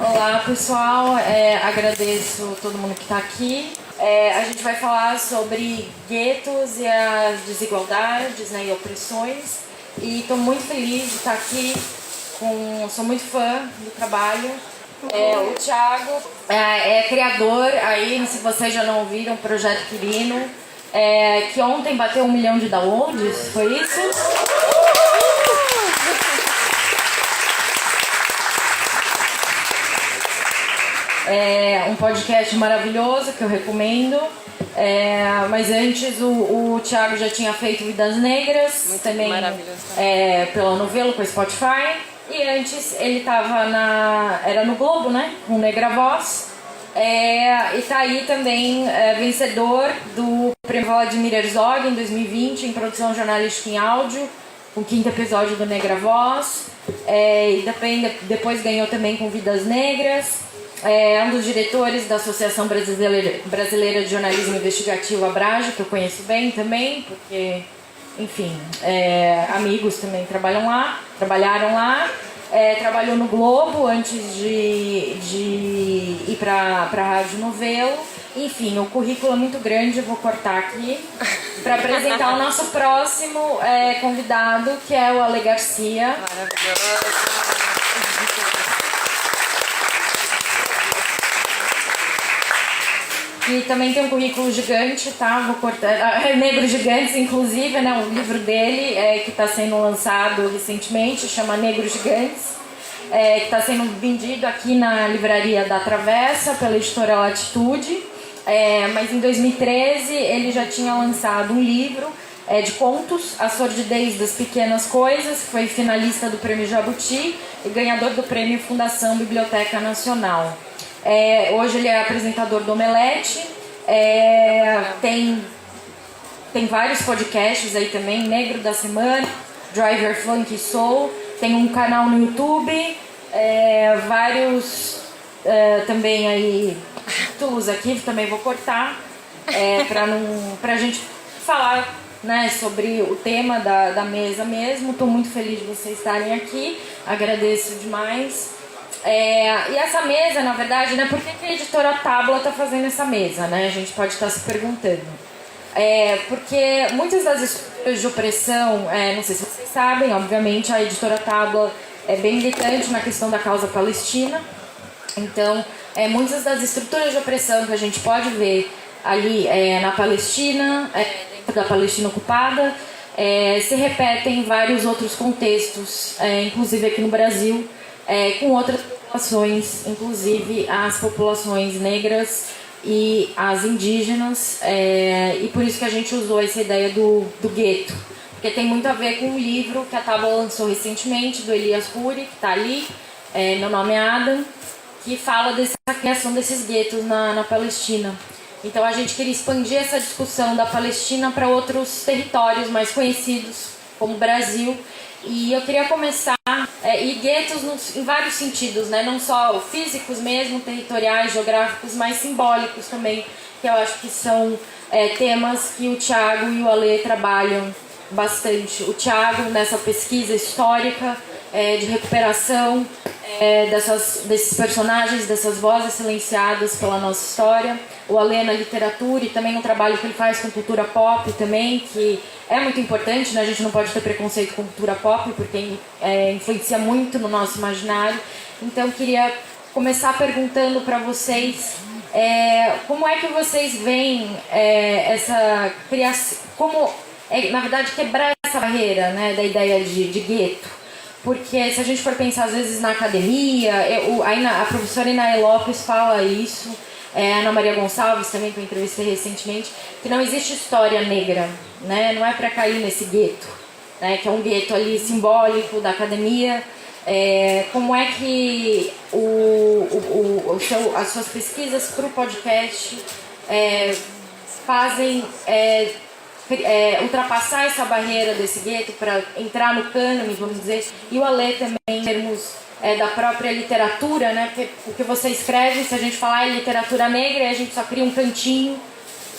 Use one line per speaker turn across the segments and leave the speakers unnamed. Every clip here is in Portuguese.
Olá, pessoal. Agradeço todo mundo que está aqui. A gente vai falar sobre guetos e as desigualdades, né, e opressões. E estou muito feliz de estar aqui. Sou muito fã do trabalho. O Thiago é criador, aí, se vocês já não ouviram, Projeto Quirino, que ontem bateu 1 milhão de downloads, foi isso? É um podcast maravilhoso que eu recomendo. Mas antes o Thiago já tinha feito Vidas Negras,
muito
também pela Novelo com a Spotify. E antes ele estava era no Globo, né? Com Negra Voz. E tá aí também vencedor do Prêmio Vladimir Herzog em 2020 em produção jornalística em áudio, o 5º episódio do Negra Voz. E depois ganhou também com Vidas Negras. É um dos diretores da Associação Brasileira de Jornalismo Investigativo, Abrage, que eu conheço bem também, porque, enfim, amigos também trabalharam lá. Trabalhou no Globo antes de ir para a Rádio Novelo. Enfim, o currículo é muito grande, eu vou cortar aqui para apresentar o nosso próximo convidado, que é o Ale Garcia.
Maravilhoso.
Que também tem um currículo gigante, tá? Vou cortar. Negros Gigantes, inclusive, né? Um livro dele que está sendo lançado recentemente, chama Negros Gigantes, que está sendo vendido aqui na livraria da Travessa, pela editora Latitude. Mas em 2013 ele já tinha lançado um livro de contos, A Sordidez das Pequenas Coisas, que foi finalista do Prêmio Jabuti e ganhador do Prêmio Fundação Biblioteca Nacional. Hoje ele é apresentador do Omelete, tem vários podcasts aí também, Negro da Semana, Driver Funk Soul, tem um canal no YouTube, vários também aí títulos aqui, também vou cortar, pra gente falar, né, sobre o tema da mesa mesmo. Estou muito feliz de vocês estarem aqui, agradeço demais. E essa mesa, na verdade, né, por que a editora Tábua está fazendo essa mesa, né? A gente pode estar se perguntando. Porque muitas das estruturas de opressão, não sei se vocês sabem, obviamente a editora Tábua é bem militante na questão da causa palestina. Então, muitas das estruturas de opressão que a gente pode ver ali na Palestina, dentro da Palestina ocupada, se repetem em vários outros contextos, inclusive aqui no Brasil, com outras populações, inclusive as populações negras e as indígenas, e por isso que a gente usou essa ideia do gueto, porque tem muito a ver com um livro que a Tábua lançou recentemente, do Elias Huri, que está ali, Meu Nome é Adam, que fala dessa criação desses guetos na Palestina. Então a gente queria expandir essa discussão da Palestina para outros territórios mais conhecidos, como o Brasil. E eu queria começar, e guetos em vários sentidos, né? Não só físicos mesmo, territoriais, geográficos, mas simbólicos também, que eu acho que são temas que o Thiago e o Ale trabalham bastante. O Thiago nessa pesquisa histórica de recuperação desses personagens, dessas vozes silenciadas pela nossa história. O Ale na literatura e também um trabalho que ele faz com cultura pop também, que é muito importante, né? A gente não pode ter preconceito com cultura pop, porque influencia muito no nosso imaginário. Então, eu queria começar perguntando para vocês como é que vocês veem essa criação, como, na verdade, quebrar essa barreira, né, da ideia de gueto. Porque se a gente for pensar, às vezes, na academia, a professora Inaê Lopes fala isso, a Ana Maria Gonçalves também, que eu entrevistei recentemente, que não existe história negra, né? Não é para cair nesse gueto, né? Que é um gueto ali simbólico da academia. Como é que as suas pesquisas para o podcast fazem ultrapassar essa barreira desse gueto para entrar no cânone, vamos dizer, e o Ale também em termos da própria literatura, né? Porque o que você escreve, se a gente falar em literatura negra, a gente só cria um cantinho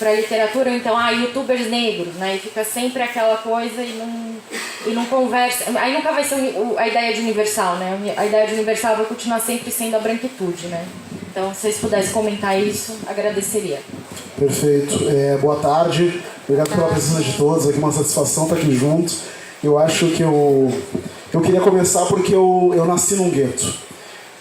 para literatura, ou então, youtubers negros, né? E fica sempre aquela coisa e não conversa. Aí nunca vai ser a ideia de universal, né? A ideia de universal vai continuar sempre sendo a branquitude, né? Então, se vocês pudessem comentar isso, agradeceria.
Perfeito. Boa tarde. Obrigado pela presença de todos. Aqui uma satisfação estar aqui junto. Eu acho que eu queria começar porque eu nasci num gueto.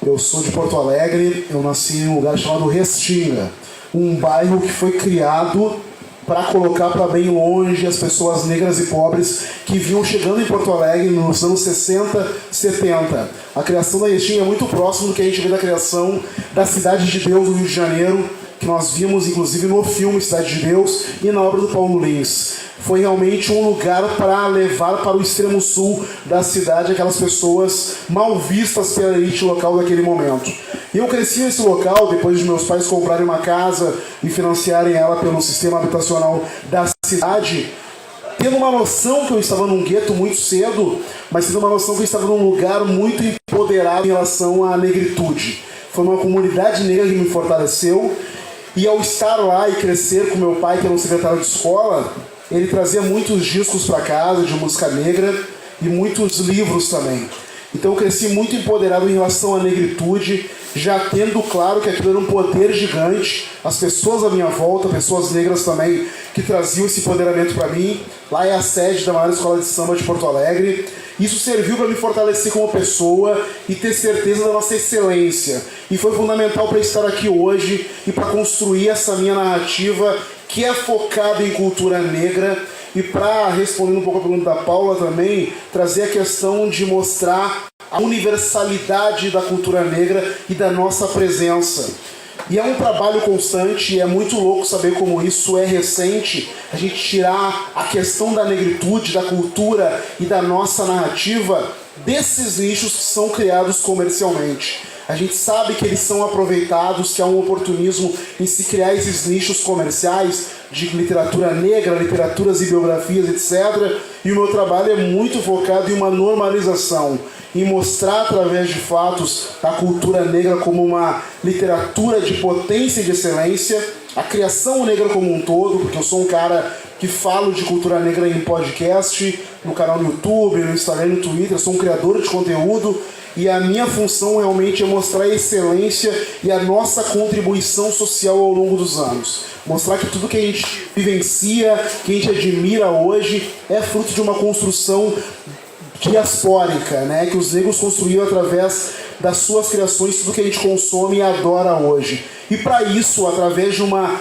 Eu sou de Porto Alegre. Eu nasci em um lugar chamado Restinga, um bairro que foi criado para colocar para bem longe as pessoas negras e pobres que vinham chegando em Porto Alegre nos anos 60, 70. A criação da Restinga é muito próximo do que a gente vê da criação da Cidade de Deus, no Rio de Janeiro, que nós vimos inclusive no filme Cidade de Deus e na obra do Paulo Lins. Foi realmente um lugar para levar para o extremo sul da cidade aquelas pessoas mal vistas pela elite local daquele momento. E eu cresci nesse local depois de meus pais comprarem uma casa e financiarem ela pelo sistema habitacional da cidade, tendo uma noção que eu estava num gueto muito cedo, mas tendo uma noção que eu estava num lugar muito empoderado em relação à negritude. Foi uma comunidade negra que me fortaleceu, e ao estar lá e crescer com meu pai, que era um secretário de escola, ele trazia muitos discos para casa de música negra e muitos livros também. Então eu cresci muito empoderado em relação à negritude, já tendo claro que aquilo era um poder gigante. As pessoas à minha volta, pessoas negras também, que traziam esse empoderamento para mim. Lá é a sede da maior escola de samba de Porto Alegre. Isso serviu para me fortalecer como pessoa e ter certeza da nossa excelência. E foi fundamental para estar aqui hoje e para construir essa minha narrativa que é focada em cultura negra. E para responder um pouco a pergunta da Paula também, trazer a questão de mostrar a universalidade da cultura negra e da nossa presença. E é um trabalho constante, e é muito louco saber como isso é recente, a gente tirar a questão da negritude, da cultura e da nossa narrativa desses nichos que são criados comercialmente. A gente sabe que eles são aproveitados, que há um oportunismo em se criar esses nichos comerciais de literatura negra, literaturas e biografias, etc. E o meu trabalho é muito focado em uma normalização, em mostrar através de fatos a cultura negra como uma literatura de potência e de excelência, a criação negra como um todo, porque eu sou um cara que falo de cultura negra em podcast, no canal no YouTube, no Instagram e no Twitter, eu sou um criador de conteúdo. E a minha função realmente é mostrar a excelência e a nossa contribuição social ao longo dos anos. Mostrar que tudo que a gente vivencia, que a gente admira hoje, é fruto de uma construção diaspórica, né? Que os negros construíram através das suas criações, tudo que a gente consome e adora hoje. E para isso, através de uma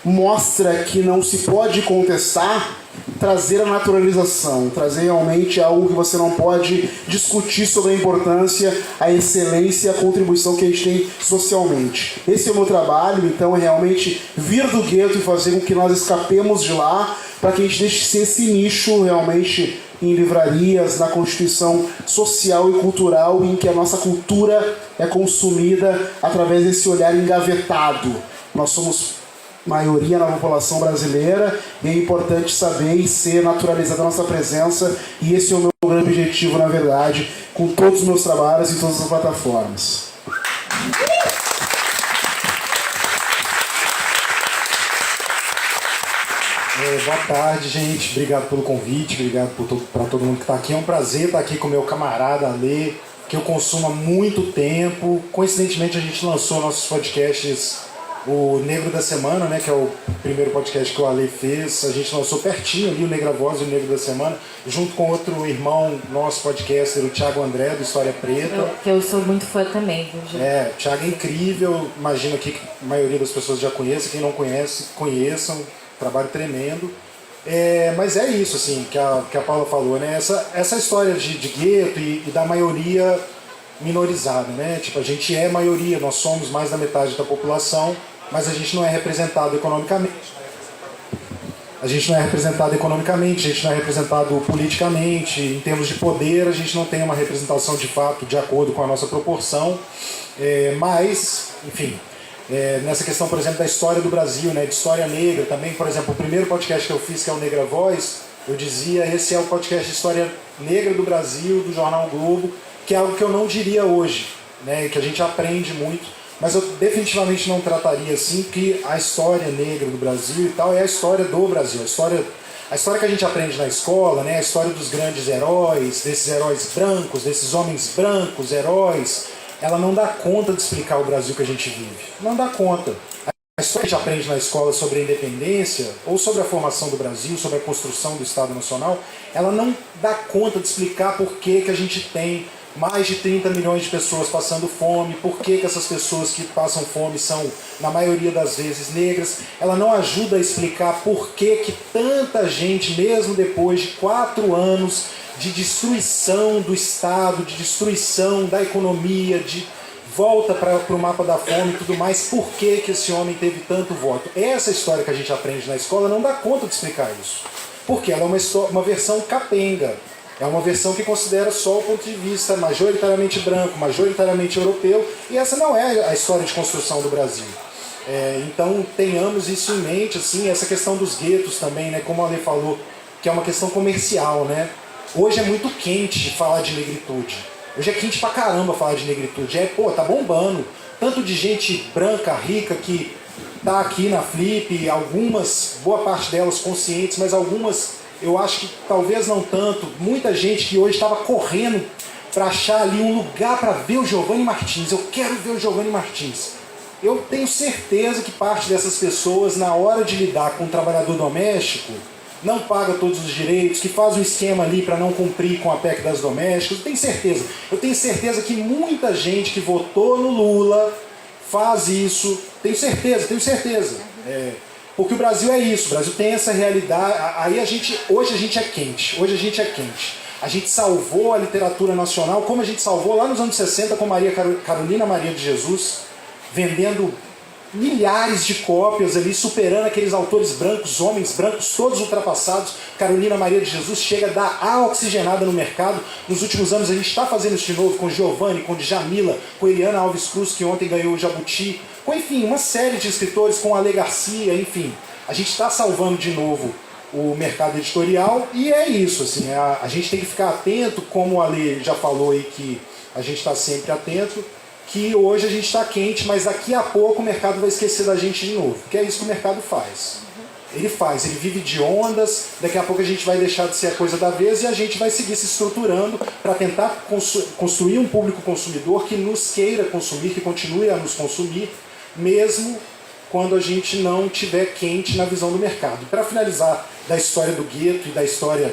mostra que não se pode contestar, trazer a naturalização, trazer realmente algo que você não pode discutir sobre a importância, a excelência e a contribuição que a gente tem socialmente. Esse é o meu trabalho, então, é realmente vir do gueto e fazer com que nós escapemos de lá, para que a gente deixe de ser esse nicho realmente em livrarias, na constituição social e cultural, em que a nossa cultura é consumida através desse olhar engavetado. Nós somos maioria na população brasileira e é importante saber e ser naturalizada a nossa presença, e esse é o meu grande objetivo, na verdade, com todos os meus trabalhos e todas as plataformas.
Boa tarde, gente. Obrigado pelo convite, obrigado para todo mundo que está aqui. É um prazer estar aqui com o meu camarada Alê, que eu consumo há muito tempo. Coincidentemente, a gente lançou nossos podcasts, o Negro da Semana, né, que é o primeiro podcast que o Ale fez. A gente lançou pertinho ali o Negra Voz e o Negro da Semana, junto com outro irmão nosso podcaster, o Thiago André, do História Preta.
Que eu sou muito fã também, viu, gente?
O Thiago é incrível, imagino aqui que a maioria das pessoas já conhece, quem não conhece, conheçam, trabalho tremendo. Mas é isso, assim, que a Paula falou, né? Essa história de gueto e da maioria minorizada, né? Tipo, a gente é maioria, nós somos mais da metade da população, mas a gente não é representado economicamente. A gente não é representado economicamente, a gente não é representado politicamente, em termos de poder, a gente não tem uma representação de fato de acordo com a nossa proporção, mas, enfim, nessa questão, por exemplo, da história do Brasil, né, de história negra também, por exemplo, o primeiro podcast que eu fiz, que é o Negra Voz, eu dizia, esse é o podcast de história negra do Brasil, do Jornal Globo, que é algo que eu não diria hoje, né, que a gente aprende muito, mas eu definitivamente não trataria assim, que a história negra do Brasil e tal é a história do Brasil, a história que a gente aprende na escola, né? A história dos grandes heróis, desses heróis brancos, desses homens brancos, heróis, ela não dá conta de explicar o Brasil que a gente vive. Não dá conta. A história que a gente aprende na escola sobre a independência, ou sobre a formação do Brasil, sobre a construção do Estado Nacional, ela não dá conta de explicar por que a gente tem mais de 30 milhões de pessoas passando fome, por que essas pessoas que passam fome são, na maioria das vezes, negras. Ela não ajuda a explicar por que tanta gente, mesmo depois de 4 anos de destruição do Estado, de destruição da economia, de volta para o mapa da fome e tudo mais, por que esse homem teve tanto voto? Essa história que a gente aprende na escola não dá conta de explicar isso. Porque ela é uma versão capenga. É uma versão que considera só o ponto de vista majoritariamente branco, majoritariamente europeu, e essa não é a história de construção do Brasil. Então tenhamos isso em mente, assim, essa questão dos guetos também, né, como a Ale falou, que é uma questão comercial, né? Hoje é muito quente falar de negritude. Hoje é quente pra caramba falar de negritude. Tá bombando. Tanto de gente branca, rica, que tá aqui na Flip, algumas, boa parte delas conscientes, mas algumas eu acho que talvez não tanto. Muita gente que hoje estava correndo para achar ali um lugar para ver o Giovanni Martins. Eu quero ver o Giovanni Martins. Eu tenho certeza que parte dessas pessoas, na hora de lidar com o trabalhador doméstico, não paga todos os direitos, que faz um esquema ali para não cumprir com a PEC das domésticas. Eu tenho certeza. Eu tenho certeza que muita gente que votou no Lula faz isso. Tenho certeza. Porque o Brasil é isso, o Brasil tem essa realidade. Hoje a gente é quente. A gente salvou a literatura nacional, como a gente salvou lá nos anos 60 com Carolina Maria de Jesus, vendendo milhares de cópias ali, superando aqueles autores brancos, homens brancos, todos ultrapassados. Carolina Maria de Jesus chega a dar a oxigenada no mercado. Nos últimos anos a gente está fazendo isso de novo com Giovanni, com Djamila, com Eliana Alves Cruz, que ontem ganhou o Jabuti, com, enfim, uma série de escritores, com Ale Garcia, enfim. A gente está salvando de novo o mercado editorial e é isso, assim, a gente tem que ficar atento, como o Ale já falou aí, que a gente está sempre atento, que hoje a gente está quente, mas daqui a pouco o mercado vai esquecer da gente de novo, que é isso que o mercado faz. Ele vive de ondas, daqui a pouco a gente vai deixar de ser a coisa da vez e a gente vai seguir se estruturando para tentar construir um público consumidor que nos queira consumir, que continue a nos consumir, mesmo quando a gente não estiver quente na visão do mercado. Para finalizar da história do gueto e da história,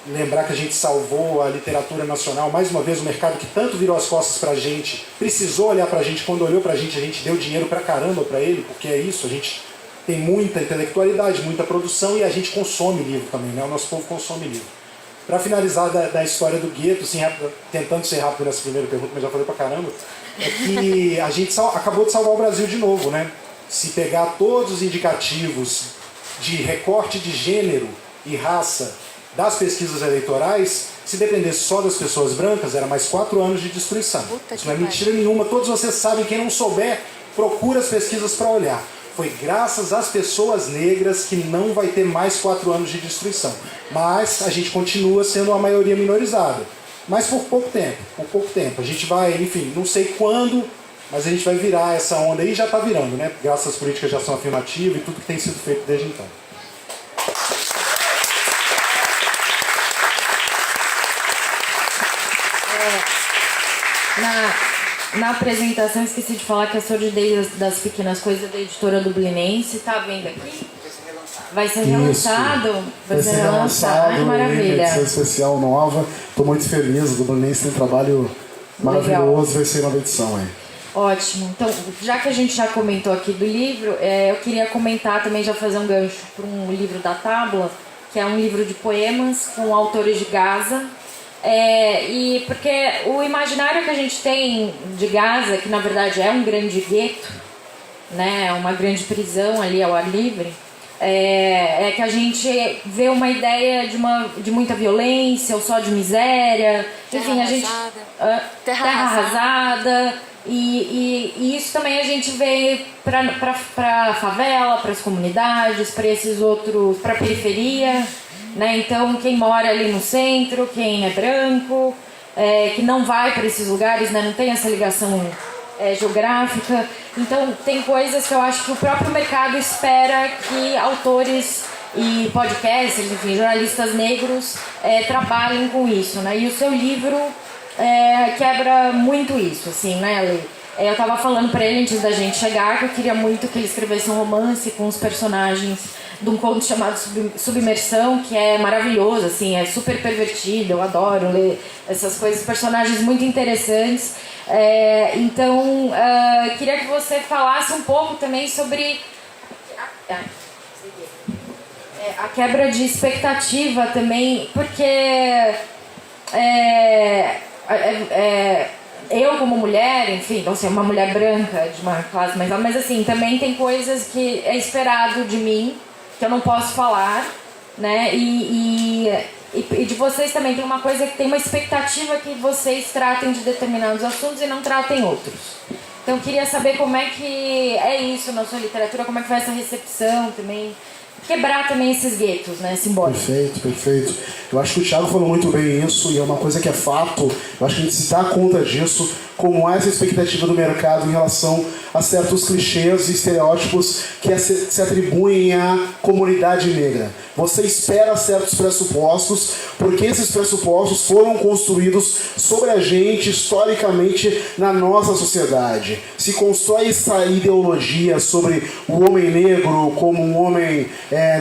lembrar que a gente salvou a literatura nacional, mais uma vez o mercado que tanto virou as costas pra gente, precisou olhar pra gente, quando olhou pra gente, a gente deu dinheiro pra caramba pra ele, porque é isso, a gente tem muita intelectualidade, muita produção e a gente consome livro também, né? O nosso povo consome livro. Para finalizar da história do gueto, assim, tentando ser rápido nessa primeira pergunta, mas já falei pra caramba, é que a gente acabou de salvar o Brasil de novo, né? Se pegar todos os indicativos de recorte de gênero e raça das pesquisas eleitorais, se dependesse só das pessoas brancas, era mais 4 anos de destruição. Isso não é mentira nenhuma, todos vocês sabem, quem não souber, procura as pesquisas para olhar. Foi graças às pessoas negras que não vai ter mais 4 anos de destruição. Mas a gente continua sendo uma maioria minorizada. Mas por pouco tempo. A gente vai, enfim, não sei quando, mas a gente vai virar essa onda aí, já está virando, né? Graças às políticas de ação afirmativa e tudo que tem sido feito desde então.
Na apresentação, esqueci de falar que a Sordidez das Pequenas Coisas da editora Dublinense, tá vendo aqui? Vai ser relançado? Vai ser relançado. Ai, que maravilha.
Edição especial nova. Estou muito feliz. O Dublinense tem um trabalho maravilhoso. Vai ser nova edição aí.
Ótimo. Então, já que a gente já comentou aqui do livro, eu queria comentar também, já fazer um gancho para um livro da Tábua, que é um livro de poemas com autores de Gaza. E porque o imaginário que a gente tem de Gaza, que na verdade é um grande gueto, né, uma grande prisão ali ao ar livre, é que a gente vê uma ideia de muita violência ou só de miséria, enfim, a gente terra arrasada. E isso também a gente vê para a favela, para as comunidades, para esses outros, para a periferia, né? Então quem mora ali no centro, quem é branco, que não vai para esses lugares, né? Não tem essa ligação geográfica. Então, tem coisas que eu acho que o próprio mercado espera que autores e podcasters, enfim, jornalistas negros trabalhem com isso, né? E o seu livro quebra muito isso, assim, né, Lê? Eu estava falando para ele antes da gente chegar que eu queria muito que ele escrevesse um romance com os personagens de um conto chamado Submersão, que é maravilhoso, assim, é super pervertido, eu adoro ler essas coisas, personagens muito interessantes. Então, queria que você falasse um pouco também sobre a quebra de expectativa também, porque eu como mulher, enfim, então, assim, uma mulher branca de uma classe mais alta, mas assim, também tem coisas que é esperado de mim, que eu não posso falar, né? E de vocês também tem uma coisa que tem uma expectativa que vocês tratem de determinados assuntos e não tratem outros. Então eu queria saber como é que é isso na sua literatura, como é que foi essa recepção também, quebrar também esses guetos, né, simbólicos.
Perfeito. Eu acho que o Thiago falou muito bem isso, e é uma coisa que é fato. Eu acho que a gente se dá conta disso, como há essa expectativa do mercado em relação a certos clichês e estereótipos que se atribuem à comunidade negra. Você espera certos pressupostos, porque esses pressupostos foram construídos sobre a gente, historicamente, na nossa sociedade. Se constrói essa ideologia sobre o homem negro como um homem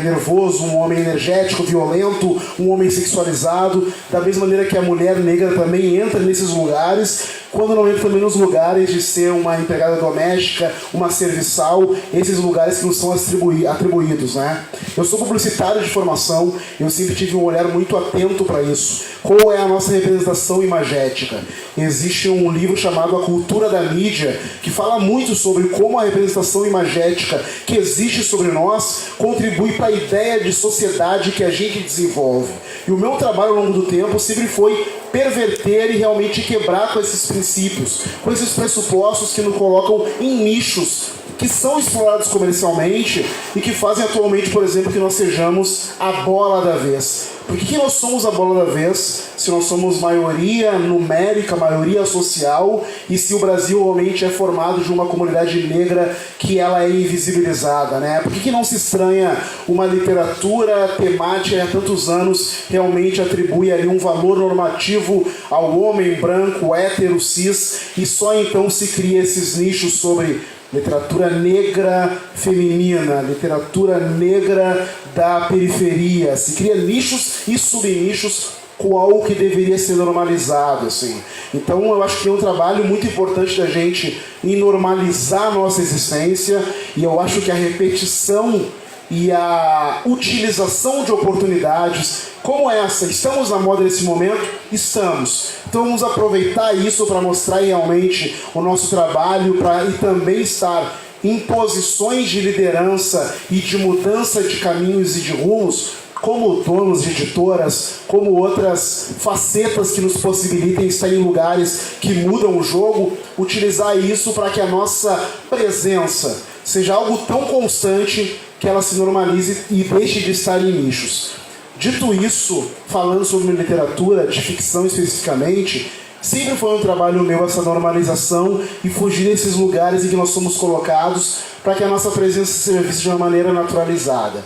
nervoso, um homem energético, violento, um homem sexualizado, da mesma maneira que a mulher negra também entra nesses lugares, quando não entra também nos lugares de ser uma empregada doméstica, uma serviçal, esses lugares que nos são atribuídos, né? Eu sou publicitário de formação, eu sempre tive um olhar muito atento para isso. Qual é a nossa representação imagética? Existe um livro chamado A Cultura da Mídia, que fala muito sobre como a representação imagética que existe sobre nós contribui para a ideia de sociedade que a gente desenvolve. E o meu trabalho ao longo do tempo sempre foi perverter e realmente quebrar com esses princípios, com esses pressupostos que nos colocam em nichos que são explorados comercialmente e que fazem atualmente, por exemplo, que nós sejamos a bola da vez. Por que nós somos a bola da vez se nós somos maioria numérica, maioria social, e se o Brasil realmente é formado de uma comunidade negra que ela é invisibilizada, né? Por que não se estranha uma literatura temática que há tantos anos realmente atribui ali um valor normativo ao homem branco, hétero, cis, e só então se cria esses nichos sobre literatura negra feminina, literatura negra da periferia. Se cria nichos e subnichos com algo que deveria ser normalizado, assim. Então eu acho que é um trabalho muito importante da gente em normalizar a nossa existência, e eu acho que a repetição e a utilização de oportunidades como essa, estamos na moda nesse momento? Estamos. Então vamos aproveitar isso para mostrar realmente o nosso trabalho e também estar em posições de liderança e de mudança de caminhos e de rumos, como donos de editoras, como outras facetas que nos possibilitem estar em lugares que mudam o jogo, utilizar isso para que a nossa presença seja algo tão constante que ela se normalize e deixe de estar em nichos. Dito isso, falando sobre literatura, de ficção especificamente, sempre foi um trabalho meu essa normalização e fugir desses lugares em que nós somos colocados para que a nossa presença seja vista de uma maneira naturalizada.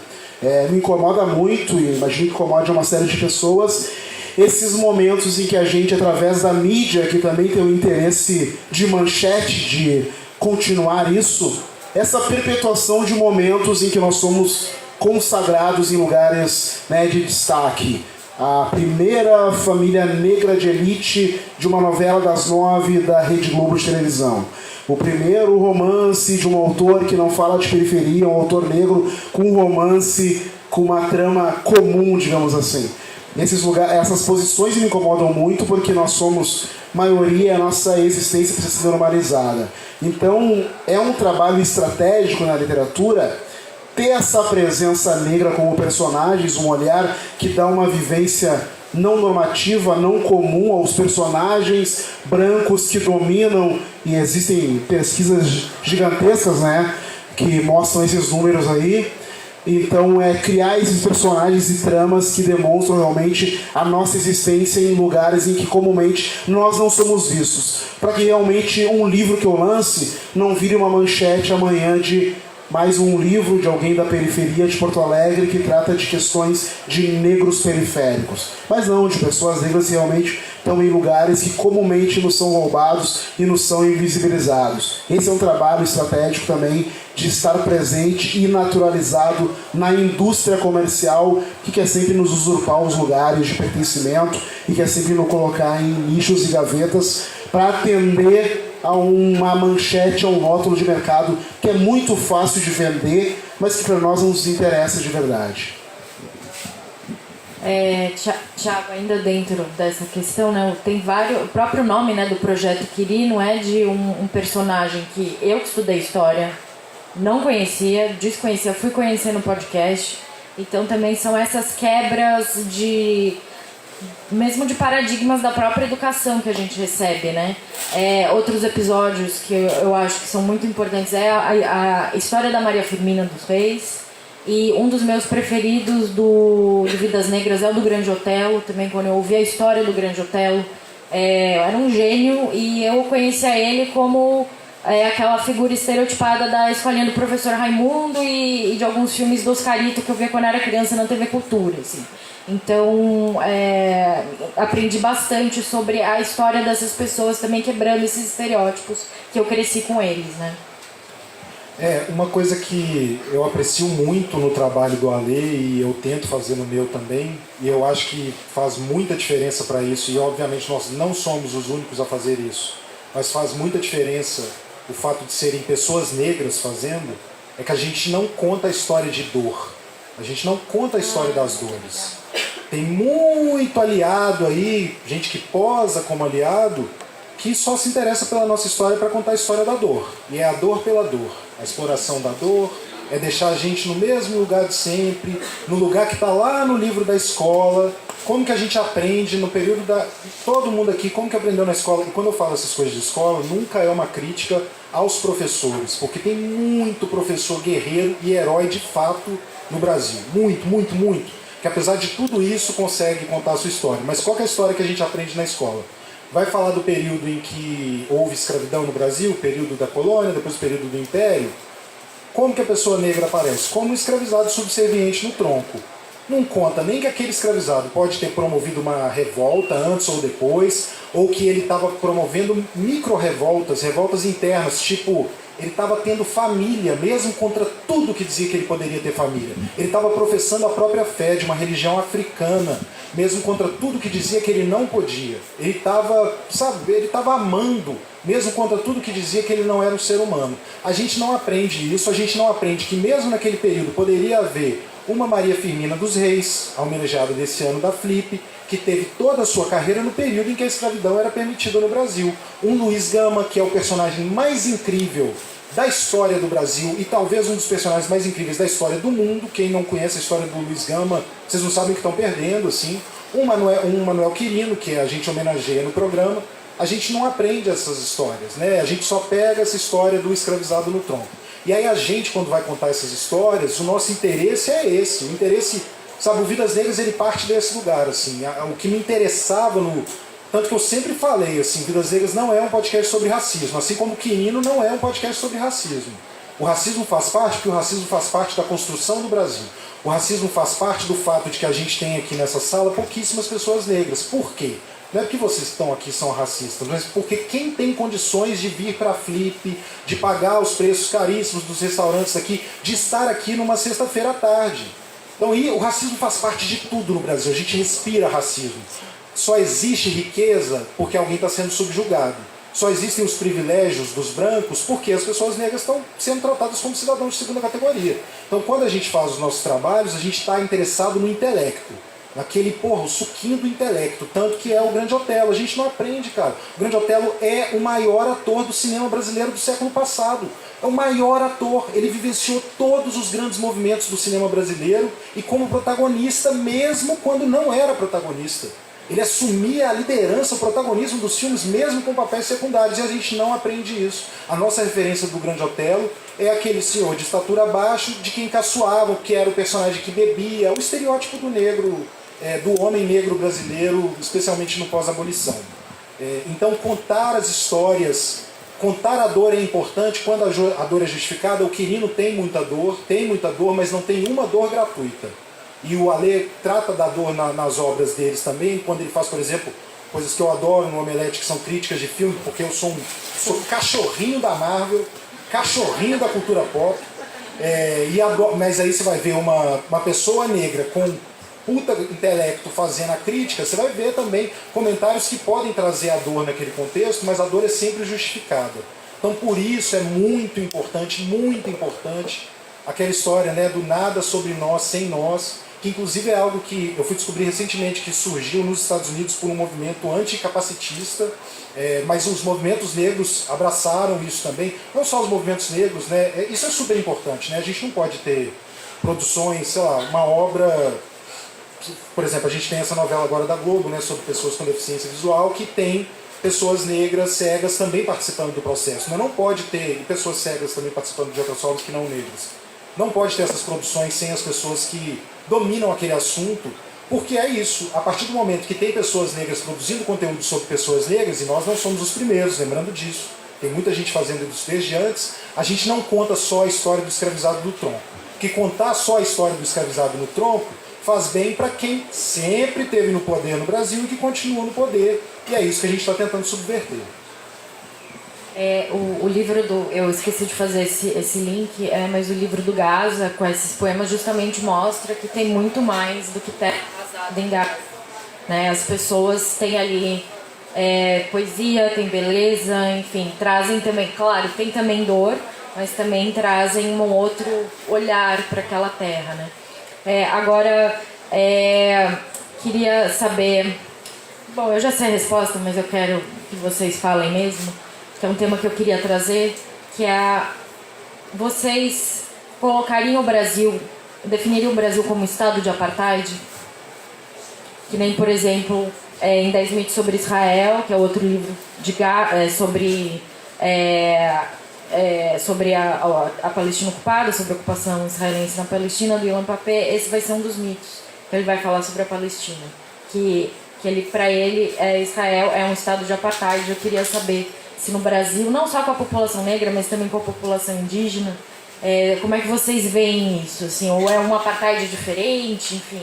Me incomoda muito, e imagino que incomode uma série de pessoas, esses momentos em que a gente, através da mídia, que também tem o interesse de manchete, de continuar isso, essa perpetuação de momentos em que nós somos consagrados em lugares, né, de destaque. A primeira família negra de elite de uma novela das 9 da Rede Globo de televisão. O primeiro romance de um autor que não fala de periferia, um autor negro com um romance com uma trama comum, digamos assim. Essas posições me incomodam muito porque nós somos maioria, a nossa existência precisa ser normalizada. Então, é um trabalho estratégico na literatura ter essa presença negra como personagens, um olhar que dá uma vivência não normativa, não comum aos personagens brancos que dominam, e existem pesquisas gigantescas, né, que mostram esses números aí. Então, criar esses personagens e tramas que demonstram realmente a nossa existência em lugares em que comumente nós não somos vistos. Para que realmente um livro que eu lance não vire uma manchete amanhã de mais um livro de alguém da periferia de Porto Alegre que trata de questões de negros periféricos. Mas não, de pessoas negras que realmente estão em lugares que comumente nos são roubados e nos são invisibilizados. Esse é um trabalho estratégico também de estar presente e naturalizado na indústria comercial que quer sempre nos usurpar os lugares de pertencimento e quer sempre nos colocar em nichos e gavetas para atender a uma manchete, a um rótulo de mercado que é muito fácil de vender, mas que para nós não nos interessa de verdade.
Thiago, ainda dentro dessa questão, né, tem vários, o próprio nome, né, do projeto Quirino é de um personagem que eu que estudei história não conhecia, desconhecia, fui conhecer no podcast. Então também são essas quebras mesmo de paradigmas da própria educação que a gente recebe, né? Outros episódios que eu acho que são muito importantes é a história da Maria Firmina dos Reis, e um dos meus preferidos de Vidas Negras é o do Grande Otelo. Também, quando eu ouvi a história do Grande Otelo, era um gênio, e eu conhecia ele como aquela figura estereotipada da escolinha do professor Raimundo e de alguns filmes do Oscarito que eu via quando era criança na TV Cultura, assim. Então, aprendi bastante sobre a história dessas pessoas, também quebrando esses estereótipos que eu cresci com eles, né?
Uma coisa que eu aprecio muito no trabalho do Ale, e eu tento fazer no meu também, e eu acho que faz muita diferença para isso, e obviamente nós não somos os únicos a fazer isso, mas faz muita diferença o fato de serem pessoas negras fazendo, é que a gente não conta a história de dor, a gente não conta a história das dores. Tem muito aliado aí, gente que posa como aliado, que só se interessa pela nossa história para contar a história da dor. E é a dor pela dor, a exploração da dor, é deixar a gente no mesmo lugar de sempre, no lugar que está lá no livro da escola. Como que a gente aprende no período da... Todo mundo aqui, como que aprendeu na escola? E quando eu falo essas coisas de escola, nunca é uma crítica aos professores, porque tem muito professor guerreiro e herói de fato no Brasil. Muito, muito, muito. Que apesar de tudo isso consegue contar a sua história. Mas qual que é a história que a gente aprende na escola? Vai falar do período em que houve escravidão no Brasil, período da colônia, depois o período do Império. Como que a pessoa negra aparece? Como um escravizado subserviente no tronco. Não conta nem que aquele escravizado pode ter promovido uma revolta antes ou depois, ou que ele estava promovendo micro-revoltas, revoltas internas, tipo, ele estava tendo família, mesmo contra tudo que dizia que ele poderia ter família. Ele estava professando a própria fé de uma religião africana, mesmo contra tudo que dizia que ele não podia. Ele estava amando, mesmo contra tudo que dizia que ele não era um ser humano. A gente não aprende isso, a gente não aprende que mesmo naquele período poderia haver uma Maria Firmina dos Reis, a homenageada desse ano da Flip, que teve toda a sua carreira no período em que a escravidão era permitida no Brasil. Um Luiz Gama, que é o personagem mais incrível da história do Brasil e talvez um dos personagens mais incríveis da história do mundo. Quem não conhece a história do Luiz Gama, vocês não sabem o que estão perdendo, assim. Um Manuel Quirino, que a gente homenageia no programa. A gente não aprende essas histórias, né? A gente só pega essa história do escravizado no tronco. E aí a gente, quando vai contar essas histórias, o nosso interesse é esse. O interesse, sabe, o Vidas Negras, ele parte desse lugar, assim. O que me interessava no... Tanto que eu sempre falei, assim, Vidas Negras não é um podcast sobre racismo, assim como o Quirino não é um podcast sobre racismo. O racismo faz parte, porque o racismo faz parte da construção do Brasil. O racismo faz parte do fato de que a gente tem aqui nessa sala pouquíssimas pessoas negras. Por quê? Não é porque vocês que estão aqui são racistas, mas porque quem tem condições de vir para a Flip, de pagar os preços caríssimos dos restaurantes aqui, de estar aqui numa sexta-feira à tarde. Então, o racismo faz parte de tudo no Brasil, a gente respira racismo. Só existe riqueza porque alguém está sendo subjugado. Só existem os privilégios dos brancos porque as pessoas negras estão sendo tratadas como cidadãos de segunda categoria. Então, quando a gente faz os nossos trabalhos, a gente está interessado no intelecto. Naquele, o suquinho do intelecto. Tanto que é o Grande Otelo. A gente não aprende, cara. O Grande Otelo é o maior ator do cinema brasileiro do século passado. É o maior ator. Ele vivenciou todos os grandes movimentos do cinema brasileiro e como protagonista, mesmo quando não era protagonista. Ele assumia a liderança, o protagonismo dos filmes, mesmo com papéis secundários, e a gente não aprende isso. A nossa referência do Grande Otelo é aquele senhor de estatura abaixo, de quem caçoava, que era o personagem que bebia, o estereótipo do negro, do homem negro brasileiro, especialmente no pós-abolição. Então, contar as histórias, contar a dor é importante. Quando a dor é justificada, o Quirino tem muita dor, mas não tem uma dor gratuita. E o Allais trata da dor nas obras deles também, quando ele faz, por exemplo, coisas que eu adoro no Omelete, que são críticas de filme, porque eu sou cachorrinho da Marvel, cachorrinho da cultura pop, mas aí você vai ver uma pessoa negra com puta intelecto fazendo a crítica, você vai ver também comentários que podem trazer a dor naquele contexto, mas a dor é sempre justificada. Então por isso é muito importante aquela história, né, do nada sobre nós, sem nós, que inclusive é algo que eu fui descobrir recentemente, que surgiu nos Estados Unidos por um movimento anticapacitista, mas os movimentos negros abraçaram isso também, não só os movimentos negros, né, isso é super importante, né, a gente não pode ter produções, sei lá, uma obra, por exemplo, a gente tem essa novela agora da Globo, né, sobre pessoas com deficiência visual, que tem pessoas negras, cegas também participando do processo, mas não pode ter pessoas cegas também participando de outras obras que não negras. Não pode ter essas produções sem as pessoas que dominam aquele assunto, porque é isso, a partir do momento que tem pessoas negras produzindo conteúdo sobre pessoas negras, e nós não somos os primeiros, lembrando disso, tem muita gente fazendo isso desde antes, a gente não conta só a história do escravizado do tronco, porque contar só a história do escravizado no tronco faz bem para quem sempre esteve no poder no Brasil e que continua no poder, e é isso que a gente está tentando subverter.
O livro eu esqueci de fazer esse link, mas o livro do Gaza, com esses poemas, justamente mostra que tem muito mais do que terra arrasada em Gaza, né? As pessoas têm ali poesia, tem beleza, enfim, trazem também, claro, tem também dor, mas também trazem um outro olhar para aquela terra, né? Agora, queria saber, bom, eu já sei a resposta, mas eu quero que vocês falem mesmo, que é um tema que eu queria trazer, que é vocês colocariam o Brasil, definiriam o Brasil como estado de apartheid? Que nem, por exemplo, em 10 mitos sobre Israel, que é outro livro sobre a Palestina ocupada, sobre a ocupação israelense na Palestina, do Ilan Pappé. Esse vai ser um dos mitos, que ele vai falar sobre a Palestina, que para ele Israel é um estado de apartheid. Eu queria saber se no Brasil, não só com a população negra, mas também com a população indígena, como é que vocês veem isso? Assim, ou é um apartheid diferente, enfim?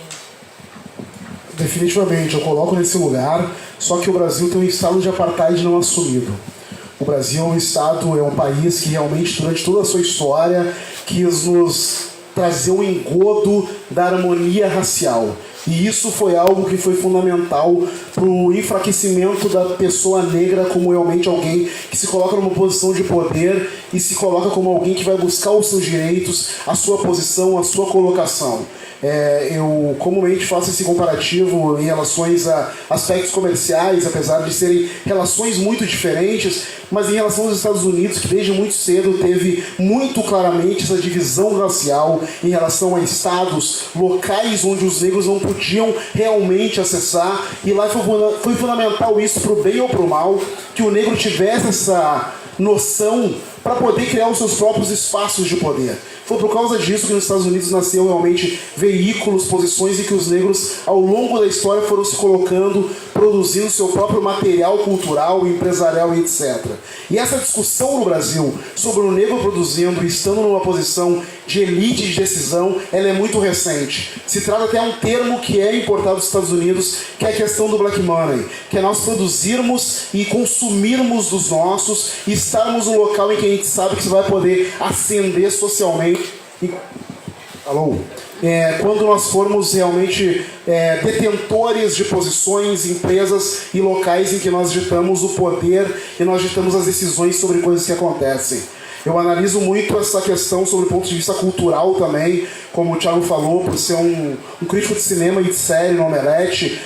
Definitivamente, eu coloco nesse lugar, só que o Brasil tem um estado de apartheid não assumido. O Brasil é um estado, é um país que realmente, durante toda a sua história, quis nos trazer um engodo da harmonia racial. E isso foi algo que foi fundamental para o enfraquecimento da pessoa negra como realmente alguém que se coloca numa posição de poder e se coloca como alguém que vai buscar os seus direitos, a sua posição, a sua colocação. Eu comumente faço esse comparativo em relações a aspectos comerciais, apesar de serem relações muito diferentes, mas em relação aos Estados Unidos, que desde muito cedo teve muito claramente essa divisão racial em relação a estados, locais onde os negros não podiam realmente acessar, e lá foi fundamental isso, para o bem ou para o mal, que o negro tivesse essa noção para poder criar os seus próprios espaços de poder. Foi por causa disso que nos Estados Unidos nasceu realmente veículos, posições em que os negros, ao longo da história, foram se colocando, produzindo seu próprio material cultural, empresarial e etc. E essa discussão no Brasil sobre o negro produzindo e estando numa posição de elite de decisão, ela é muito recente. Se trata até um termo que é importado dos Estados Unidos, que é a questão do black money, que é nós produzirmos e consumirmos dos nossos e estarmos no local em que a gente sabe que você vai poder ascender socialmente. Alô? Quando nós formos realmente detentores de posições, empresas e locais em que nós ditamos o poder e nós ditamos as decisões sobre coisas que acontecem. Eu analiso muito essa questão sobre o ponto de vista cultural também, como o Thiago falou, por ser um crítico de cinema e de série no Omelete,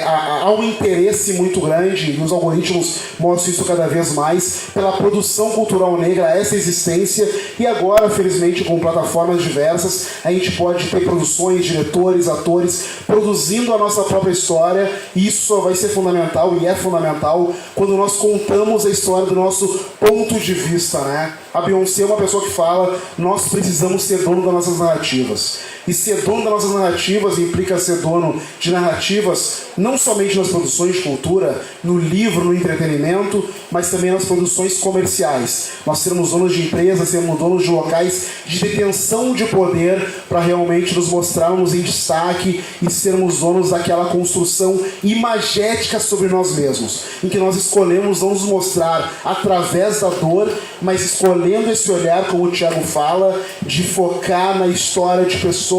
há um interesse muito grande, e os algoritmos mostram isso cada vez mais, pela produção cultural negra, essa existência, e agora, felizmente, com plataformas diversas, a gente pode ter produções, diretores, atores, produzindo a nossa própria história, e isso só vai ser fundamental, e é fundamental, quando nós contamos a história do nosso ponto de vista, né? A Beyoncé é uma pessoa que fala, nós precisamos ser dono das nossas narrativas. E ser dono das nossas narrativas implica ser dono de narrativas não somente nas produções de cultura, no livro, no entretenimento, mas também nas produções comerciais. Nós sermos donos de empresas, sermos donos de locais de detenção de poder para realmente nos mostrarmos em destaque e sermos donos daquela construção imagética sobre nós mesmos, em que nós escolhemos não nos mostrar através da dor, mas escolhendo esse olhar, como o Thiago fala, de focar na história de pessoas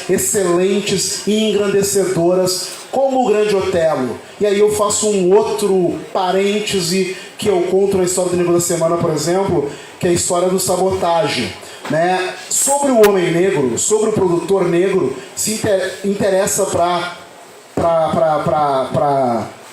excelentes e engrandecedoras, como o Grande Otelo. E aí eu faço um outro parêntese que eu conto na história do Negro da Semana, por exemplo, que é a história do Sabotagem. Né? Sobre o homem negro, sobre o produtor negro, se interessa para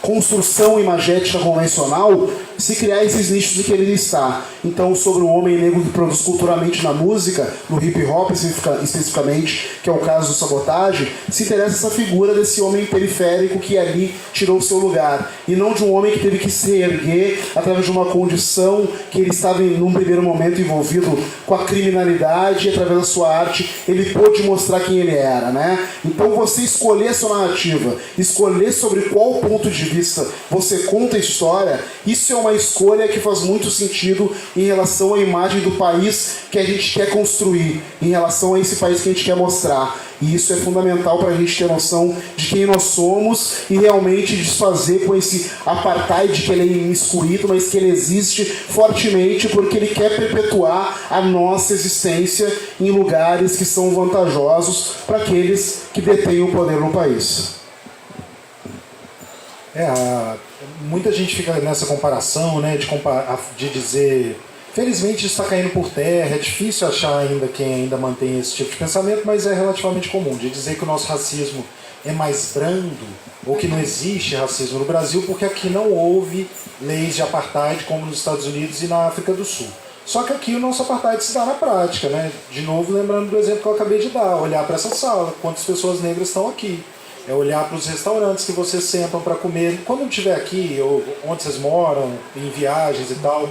construção imagética convencional, se criar esses nichos em que ele está. Então, sobre o homem negro que produz culturalmente na música, no hip hop especificamente, que é o caso do Sabotagem, se interessa essa figura desse homem periférico que ali tirou o seu lugar, e não de um homem que teve que se erguer através de uma condição que ele estava num primeiro momento envolvido com a criminalidade, e através da sua arte ele pôde mostrar quem ele era, né? Então, você escolher a sua narrativa, escolher sobre qual ponto de vista você conta a história, isso é uma escolha que faz muito sentido em relação à imagem do país que a gente quer construir, em relação a esse país que a gente quer mostrar. E isso é fundamental para a gente ter noção de quem nós somos e realmente desfazer com esse apartheid que ele é imiscuído, mas que ele existe fortemente porque ele quer perpetuar a nossa existência em lugares que são vantajosos para aqueles que detêm o poder no país.
Muita gente fica nessa comparação, né, de dizer, felizmente isso está caindo por terra, é difícil achar ainda quem ainda mantém esse tipo de pensamento, mas é relativamente comum, de dizer que o nosso racismo é mais brando, ou que não existe racismo no Brasil, porque aqui não houve leis de apartheid como nos Estados Unidos e na África do Sul. Só que aqui o nosso apartheid se dá na prática, né? De novo, lembrando do exemplo que eu acabei de dar, olhar para essa sala, quantas pessoas negras estão aqui. É olhar para os restaurantes que vocês sentam para comer. Quando estiver aqui, ou onde vocês moram, em viagens e tal,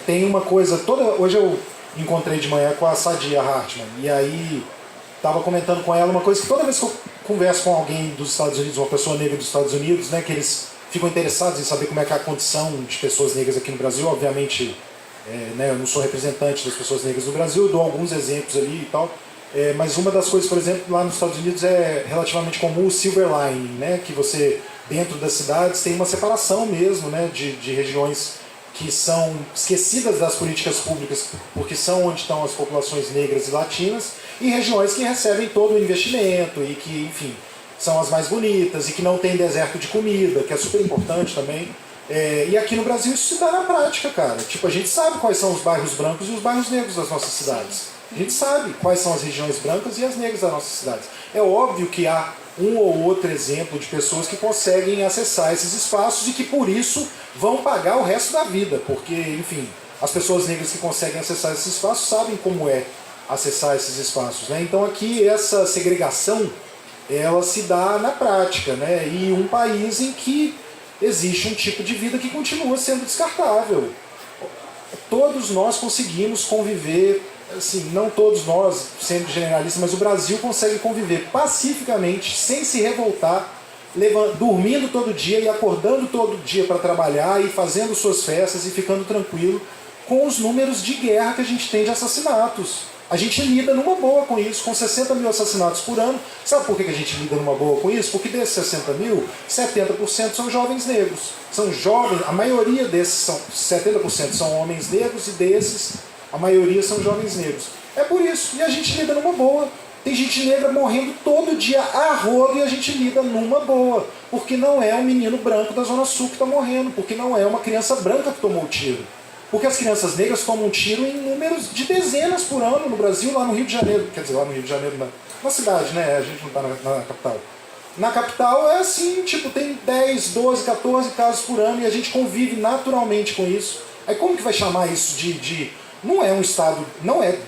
tem uma coisa toda... Hoje eu encontrei de manhã com a Sadia Hartman, e aí estava comentando com ela uma coisa que toda vez que eu converso com alguém dos Estados Unidos, uma pessoa negra dos Estados Unidos, né, que eles ficam interessados em saber como é que é a condição de pessoas negras aqui no Brasil. Obviamente, né, eu não sou representante das pessoas negras do Brasil, eu dou alguns exemplos ali e tal. Mas uma das coisas, por exemplo, lá nos Estados Unidos é relativamente comum o silver lining, né? Que você, dentro das cidades, tem uma separação mesmo, né? de regiões que são esquecidas das políticas públicas, porque são onde estão as populações negras e latinas, e regiões que recebem todo o investimento e que, enfim, são as mais bonitas e que não tem deserto de comida, que é super importante também. E aqui no Brasil isso se dá na prática, cara. Tipo, a gente sabe quais são os bairros brancos e os bairros negros das nossas cidades. A gente sabe quais são as regiões brancas e as negras das nossas cidades. É óbvio que há um ou outro exemplo de pessoas que conseguem acessar esses espaços e que por isso vão pagar o resto da vida, porque, enfim, as pessoas negras que conseguem acessar esses espaços sabem como é acessar esses espaços, né? Então aqui essa segregação, ela se dá na prática, né? E um país em que existe um tipo de vida que continua sendo descartável. Todos nós conseguimos conviver, assim, não todos nós, sendo generalistas, mas o Brasil consegue conviver pacificamente, sem se revoltar, dormindo todo dia e acordando todo dia para trabalhar e fazendo suas festas e ficando tranquilo com os números de guerra que a gente tem de assassinatos. A gente lida numa boa com isso, com 60 mil assassinatos por ano. Sabe por que a gente lida numa boa com isso? Porque desses 60 mil, 70% são jovens negros. São jovens, a maioria desses, 70% são homens negros, e desses, a maioria são jovens negros. É por isso, e a gente lida numa boa. Tem gente negra morrendo todo dia a rodo e a gente lida numa boa. Porque não é um menino branco da Zona Sul que está morrendo, porque não é uma criança branca que tomou o tiro. Porque as crianças negras tomam um tiro em números de dezenas por ano no Brasil, lá no Rio de Janeiro. Quer dizer, lá no Rio de Janeiro, na cidade, né? A gente não está na capital. Na capital é assim, tipo, tem 10, 12, 14 casos por ano e a gente convive naturalmente com isso. Aí como que vai chamar isso de não é um Estado,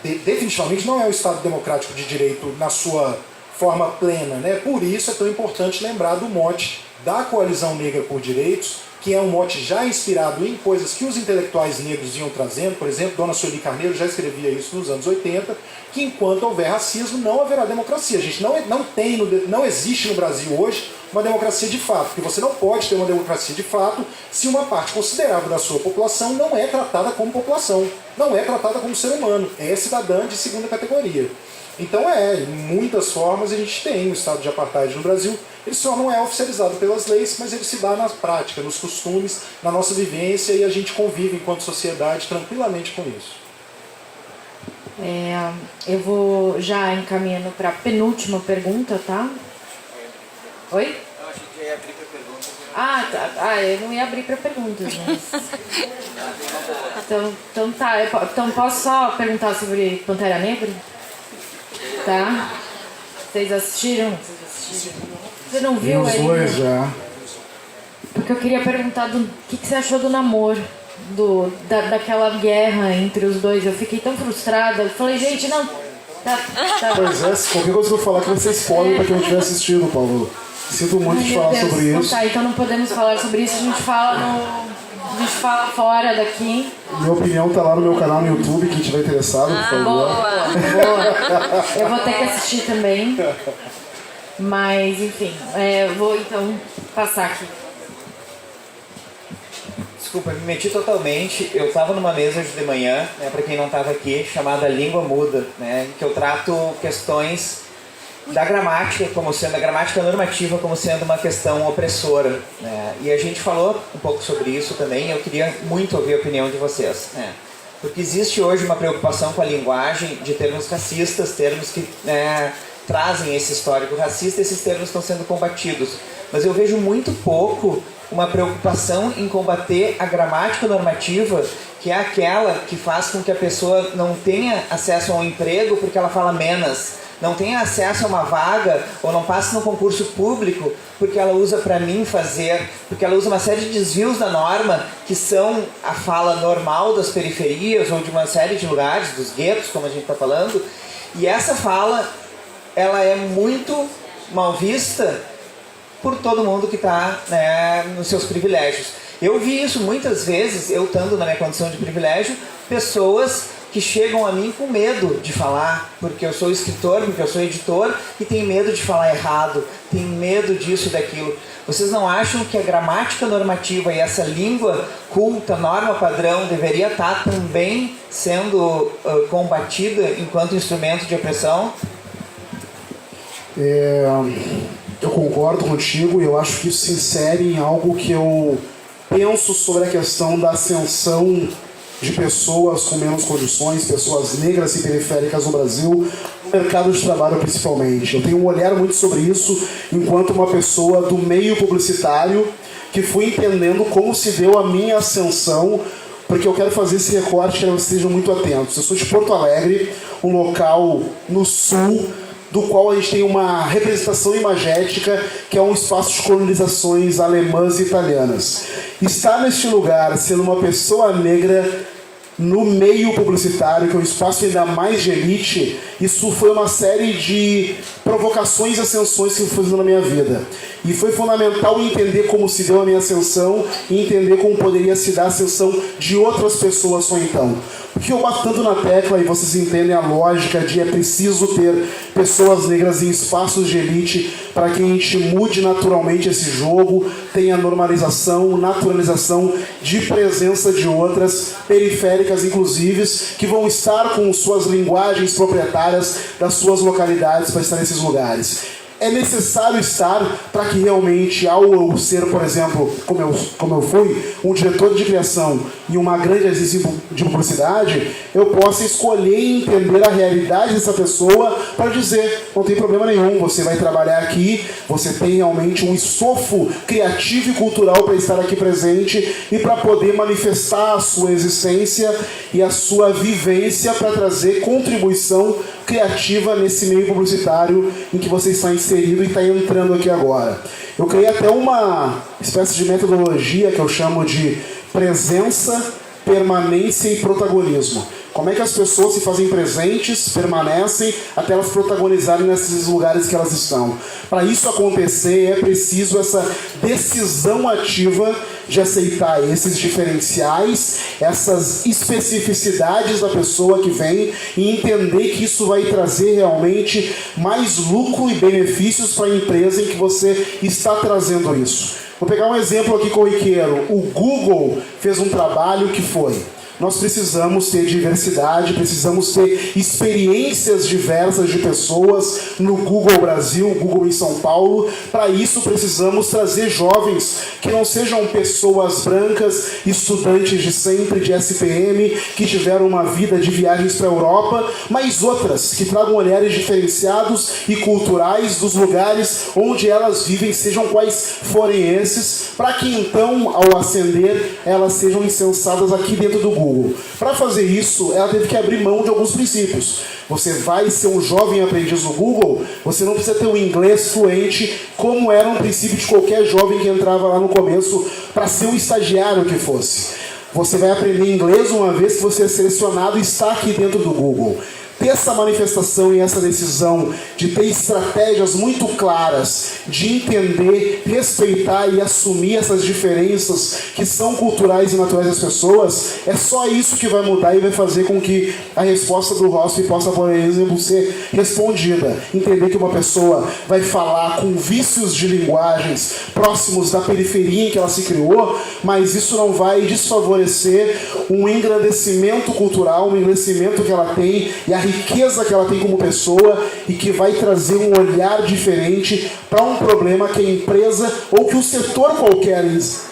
definitivamente não é um Estado democrático de direito na sua forma plena, né? Por isso é tão importante lembrar do mote da Coalizão Negra por Direitos, que é um mote já inspirado em coisas que os intelectuais negros iam trazendo. Por exemplo, Dona Sueli Carneiro já escrevia isso nos anos 80, que enquanto houver racismo não haverá democracia. A gente não existe no Brasil hoje uma democracia de fato, porque você não pode ter uma democracia de fato se uma parte considerável da sua população não é tratada como população, não é tratada como ser humano, é cidadã de segunda categoria. Então em muitas formas a gente tem um estado de apartheid no Brasil. Ele só não é oficializado pelas leis, mas ele se dá na prática, nos costumes, na nossa vivência, e a gente convive enquanto sociedade tranquilamente com isso.
Eu vou já encaminhando para a penúltima pergunta, tá? Oi?
Eu achei que ia abrir para perguntas.
Tá. Eu não ia abrir para perguntas, mas... Então tá. Então posso só perguntar sobre Pantera Negra? Tá? Vocês assistiram? Você não viu
Os
aí?
dois já.
Porque eu queria perguntar o que você achou do namoro, daquela guerra entre os dois. Eu fiquei tão frustrada. Eu falei, gente, não. Tá.
Pois é, qualquer coisa que eu falar que vai ser spoiler pra quem não tiver assistido, Paulo. Sinto muito de falar sobre isso.
Então não podemos falar sobre isso, a gente fala fora daqui.
Minha opinião tá lá no meu canal no YouTube, quem tiver interessado, por favor.
Boa. Eu vou ter que assistir também. Mas, enfim, vou então passar aqui.
Desculpa, me meti totalmente. Eu estava numa mesa hoje de manhã, né, para quem não estava aqui, chamada Língua Muda, né, em que eu trato questões da gramática, a gramática normativa como sendo uma questão opressora, né, e a gente falou um pouco sobre isso também. Eu queria muito ouvir a opinião de vocês, né, porque existe hoje uma preocupação com a linguagem de termos racistas, termos que trazem esse histórico racista. Esses termos estão sendo combatidos, mas eu vejo muito pouco uma preocupação em combater a gramática normativa, que é aquela que faz com que a pessoa não tenha acesso a um emprego porque ela fala menos, não tenha acesso a uma vaga ou não passe no concurso público porque ela usa para mim fazer, porque ela usa uma série de desvios da norma que são a fala normal das periferias ou de uma série de lugares, dos guetos, como a gente está falando, e essa fala ela é muito mal vista por todo mundo que está, né, nos seus privilégios. Eu vi isso muitas vezes, eu estando na minha condição de privilégio, pessoas que chegam a mim com medo de falar, porque eu sou escritor, porque eu sou editor, e tem medo de falar errado, tem medo disso e daquilo. Vocês não acham que a gramática normativa e essa língua culta, norma padrão, deveria estar também sendo combatida enquanto instrumento de opressão?
Eu concordo contigo e eu acho que isso se insere em algo que eu penso sobre a questão da ascensão de pessoas com menos condições, pessoas negras e periféricas no Brasil, no mercado de trabalho principalmente. Eu tenho um olhar muito sobre isso enquanto uma pessoa do meio publicitário que fui entendendo como se deu a minha ascensão, porque eu quero fazer esse recorte, quero que vocês estejam muito atentos. Eu sou de Porto Alegre, um local no sul, do qual a gente tem uma representação imagética, que é um espaço de colonizações alemãs e italianas. Estar neste lugar, sendo uma pessoa negra, no meio publicitário, que é um espaço ainda mais de elite, isso foi uma série de provocações e ascensões que eu fui fazendo na minha vida. E foi fundamental entender como se deu a minha ascensão e entender como poderia se dar a ascensão de outras pessoas só então. Porque eu bato tanto na tecla, e vocês entendem a lógica de é preciso ter pessoas negras em espaços de elite para que a gente mude naturalmente esse jogo, tenha normalização, naturalização de presença de outras, periféricas inclusive, que vão estar com suas linguagens proprietárias das suas localidades para estar nesses lugares. é necessário estar para que realmente, ao eu ser, por exemplo, como eu fui, um diretor de criação e uma grande agência de publicidade, eu possa escolher e entender a realidade dessa pessoa para dizer, não tem problema nenhum, você vai trabalhar aqui, você tem realmente um estofo criativo e cultural para estar aqui presente e para poder manifestar a sua existência e a sua vivência para trazer contribuição criativa nesse meio publicitário em que você está inserido e está entrando aqui agora. Eu criei até uma espécie de metodologia que eu chamo de presença, permanência e protagonismo. Como é que as pessoas se fazem presentes, permanecem, até elas protagonizarem nesses lugares que elas estão. Para isso acontecer, é preciso essa decisão ativa de aceitar esses diferenciais, essas especificidades da pessoa que vem e entender que isso vai trazer realmente mais lucro e benefícios para a empresa em que você está trazendo isso. Vou pegar um exemplo aqui corriqueiro. O Google fez um trabalho que foi: nós precisamos ter diversidade, precisamos ter experiências diversas de pessoas no Google Brasil, Google em São Paulo. Para isso precisamos trazer jovens que não sejam pessoas brancas, estudantes de sempre, de SPM, que tiveram uma vida de viagens para a Europa, mas outras que tragam olhares diferenciados e culturais dos lugares onde elas vivem, sejam quais forem esses, para que então, ao ascender, elas sejam incensadas aqui dentro do Google. Para fazer isso, ela teve que abrir mão de alguns princípios. Você vai ser um jovem aprendiz no Google, você não precisa ter um inglês fluente, como era um princípio de qualquer jovem que entrava lá no começo para ser um estagiário que fosse. Você vai aprender inglês uma vez que você é selecionado e está aqui dentro do Google. Ter essa manifestação e essa decisão de ter estratégias muito claras, de entender, respeitar e assumir essas diferenças que são culturais e naturais das pessoas, é só isso que vai mudar e vai fazer com que a resposta do HOSP possa, por exemplo, ser respondida. Entender que uma pessoa vai falar com vícios de linguagens próximos da periferia em que ela se criou, mas isso não vai desfavorecer um engrandecimento cultural, um engrandecimento que ela tem e a riqueza que ela tem como pessoa e que vai trazer um olhar diferente para um problema que a empresa ou que o setor qualquer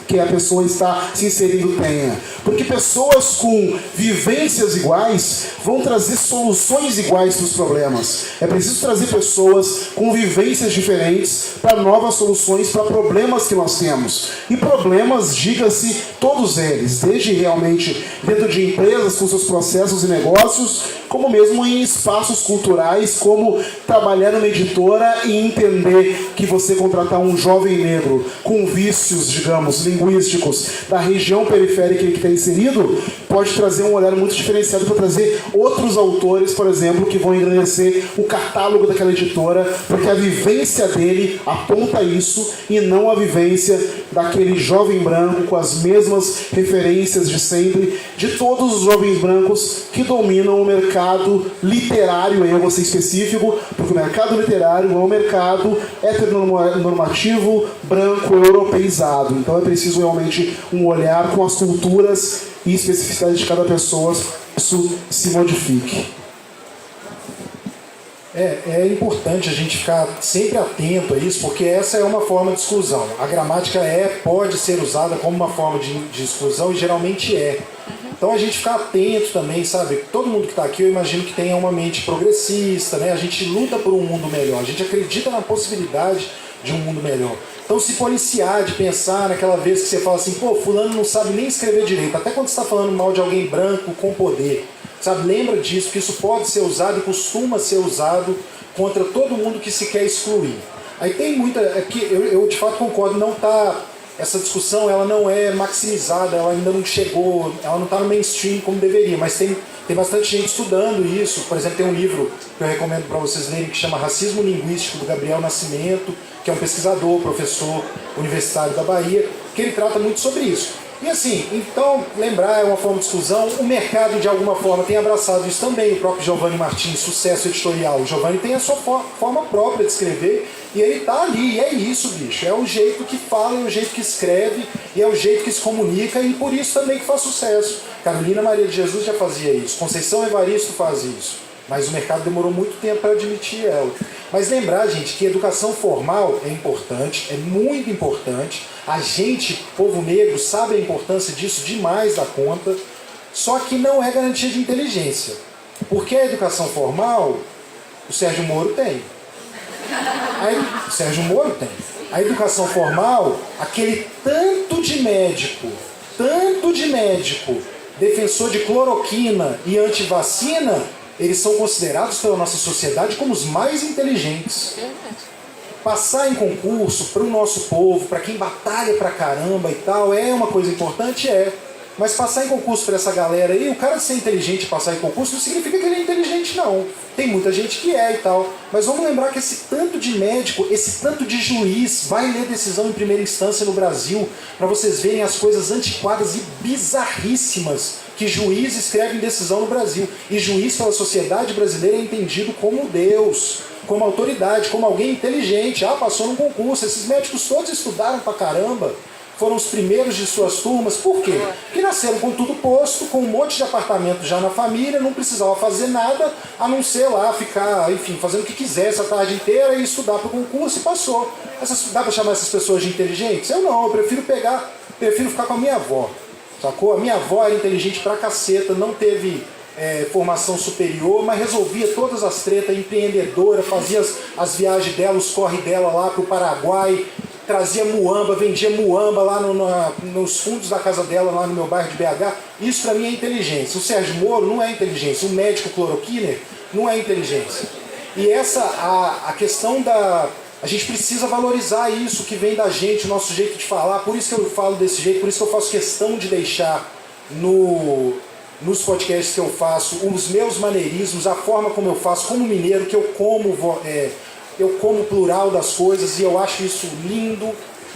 que a pessoa está se inserindo tenha. Porque pessoas com vivências iguais vão trazer soluções iguais para os problemas. É preciso trazer pessoas com vivências diferentes para novas soluções para problemas que nós temos. E problemas, diga-se, todos eles, desde realmente dentro de empresas com seus processos e negócios, como mesmo em espaços culturais, como trabalhar numa editora e entender que você contratar um jovem negro com vícios, digamos, linguísticos da região periférica em que está inserido, pode trazer um olhar muito diferenciado para trazer outros autores, por exemplo, que vão engrandecer o catálogo daquela editora, porque a vivência dele aponta isso e não a vivência daquele jovem branco com as mesmas referências de sempre, de todos os jovens brancos que dominam o mercado literário, eu vou ser específico, porque o mercado literário é um mercado heteronormativo, branco, europeizado. Então é preciso realmente um olhar com as culturas e especificidades de cada pessoa, isso se modifique.
É importante a gente ficar sempre atento a isso, porque essa é uma forma de exclusão. A gramática pode ser usada como uma forma de exclusão e geralmente é. Então a gente ficar atento também, sabe? Todo mundo que está aqui, eu imagino que tenha uma mente progressista, né? A gente luta por um mundo melhor, a gente acredita na possibilidade de um mundo melhor. Então se policiar de pensar naquela vez que você fala assim, pô, fulano não sabe nem escrever direito, até quando você está falando mal de alguém branco com poder, sabe? Lembra disso, que isso pode ser usado e costuma ser usado contra todo mundo que se quer excluir. Aí tem muita, aqui eu de fato concordo, não está... Essa discussão ela não é maximizada, ela ainda não chegou, ela não está no mainstream como deveria, mas tem bastante gente estudando isso. Por exemplo, tem um livro que eu recomendo para vocês lerem que chama Racismo Linguístico, do Gabriel Nascimento, que é um pesquisador, professor universitário da Bahia, que ele trata muito sobre isso. E assim, então, lembrar é uma forma de exclusão, o mercado de alguma forma tem abraçado isso também, o próprio Giovanni Martins, Sucesso Editorial, o Giovanni tem a sua forma própria de escrever, e ele tá ali, e é isso, bicho, é o jeito que fala, é o jeito que escreve, e é o jeito que se comunica, e por isso também que faz sucesso. Carolina Maria de Jesus já fazia isso, Conceição Evaristo faz isso, mas o mercado demorou muito tempo para admitir ela. Mas lembrar, gente, que educação formal é importante, é muito importante. A gente, povo negro, sabe a importância disso demais da conta, só que não é garantia de inteligência. Porque a educação formal, o Sérgio Moro tem. O Sérgio Moro tem. A educação formal, aquele tanto de médico, defensor de cloroquina e antivacina, eles são considerados pela nossa sociedade como os mais inteligentes. Passar em concurso para o nosso povo, para quem batalha pra caramba e tal, é uma coisa importante? É. Mas passar em concurso para essa galera aí, o cara ser inteligente e passar em concurso não significa que ele é inteligente, não. Tem muita gente que é e tal. Mas vamos lembrar que esse tanto de médico, esse tanto de juiz vai ler decisão em primeira instância no Brasil, para vocês verem as coisas antiquadas e bizarríssimas que juiz escreve em decisão no Brasil. E juiz pela sociedade brasileira é entendido como Deus, como autoridade, como alguém inteligente. Ah, passou num concurso. Esses médicos todos estudaram pra caramba. Foram os primeiros de suas turmas. Por quê? Porque nasceram com tudo posto, com um monte de apartamento já na família, não precisava fazer nada, a não ser lá ficar, enfim, fazendo o que quisesse a tarde inteira e estudar para o concurso e passou. Dá para chamar essas pessoas de inteligentes? Eu não, eu prefiro ficar com a minha avó, sacou? A minha avó era inteligente pra caceta, não teve formação superior, mas resolvia todas as tretas, empreendedora, fazia as viagens dela, os corre dela lá pro Paraguai, trazia muamba, vendia muamba lá nos fundos da casa dela, lá no meu bairro de BH. Isso pra mim é inteligência. O Sérgio Moro não é inteligência. O médico cloroquiner não é inteligência. E a questão da... A gente precisa valorizar isso que vem da gente, o nosso jeito de falar. Por isso que eu falo desse jeito, por isso que eu faço questão de deixar nos podcasts que eu faço os meus maneirismos, a forma como eu faço, como mineiro, que eu como plural das coisas e eu acho isso lindo.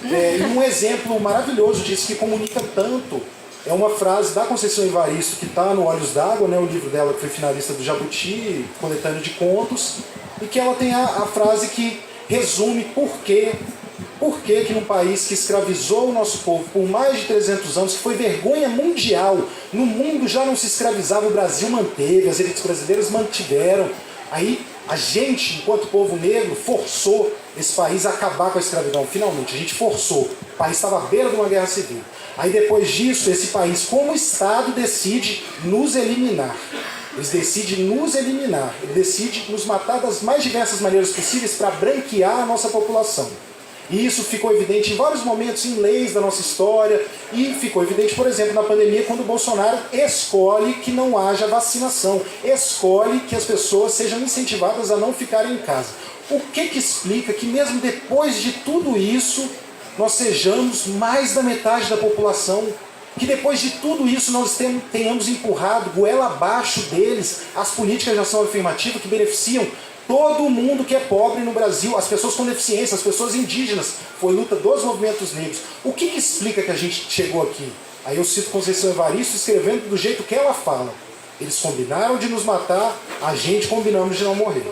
E um exemplo maravilhoso disso que comunica tanto é uma frase da Conceição Evaristo que está no Olhos d'Água, né, o livro dela que foi finalista do Jabuti, coletânea de contos, e que ela tem a frase que resume por que num país que escravizou o nosso povo por mais de 300 anos, que foi vergonha mundial, no mundo já não se escravizava, o Brasil manteve, as elites brasileiras mantiveram. Aí a gente, enquanto povo negro, forçou esse país a acabar com a escravidão. Finalmente, a gente forçou. O país estava à beira de uma guerra civil. Aí depois disso, esse país, como Estado, decide nos eliminar. Eles decidem nos eliminar. Ele decide nos matar das mais diversas maneiras possíveis para branquear a nossa população. E isso ficou evidente em vários momentos em leis da nossa história e ficou evidente, por exemplo, na pandemia, quando o Bolsonaro escolhe que não haja vacinação, escolhe que as pessoas sejam incentivadas a não ficarem em casa. O que explica que mesmo depois de tudo isso, nós sejamos mais da metade da população, que depois de tudo isso nós tenhamos empurrado goela abaixo deles as políticas de ação afirmativa que beneficiam todo mundo que é pobre no Brasil, as pessoas com deficiência, as pessoas indígenas. Foi luta dos movimentos negros. O que explica que a gente chegou aqui? Aí eu cito Conceição Evaristo escrevendo do jeito que ela fala. Eles combinaram de nos matar, a gente combinamos de não morrer.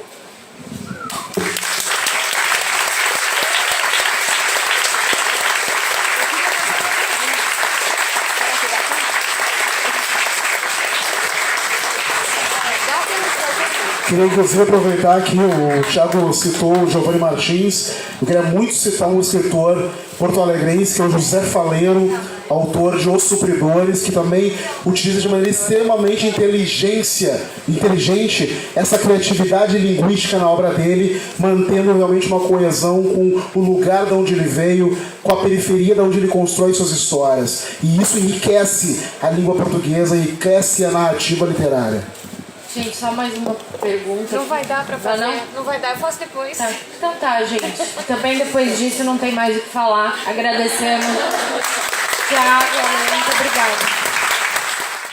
Queria inclusive aproveitar que o Thiago citou o Giovanni Martins. Eu queria muito citar um escritor porto-alegrense, que é o José Faleiro, autor de Os Supridores, que também utiliza de maneira extremamente inteligente essa criatividade linguística na obra dele, mantendo realmente uma coesão com o lugar de onde ele veio, com a periferia de onde ele constrói suas histórias. E isso enriquece a língua portuguesa, enriquece a narrativa literária.
Gente, só mais uma pergunta.
Não vai dar pra fazer.
Não?
Não vai dar, eu faço depois.
Tá. Então tá, gente. Também depois disso não tem mais o que falar. Agradecemos. Thiago, muito obrigada.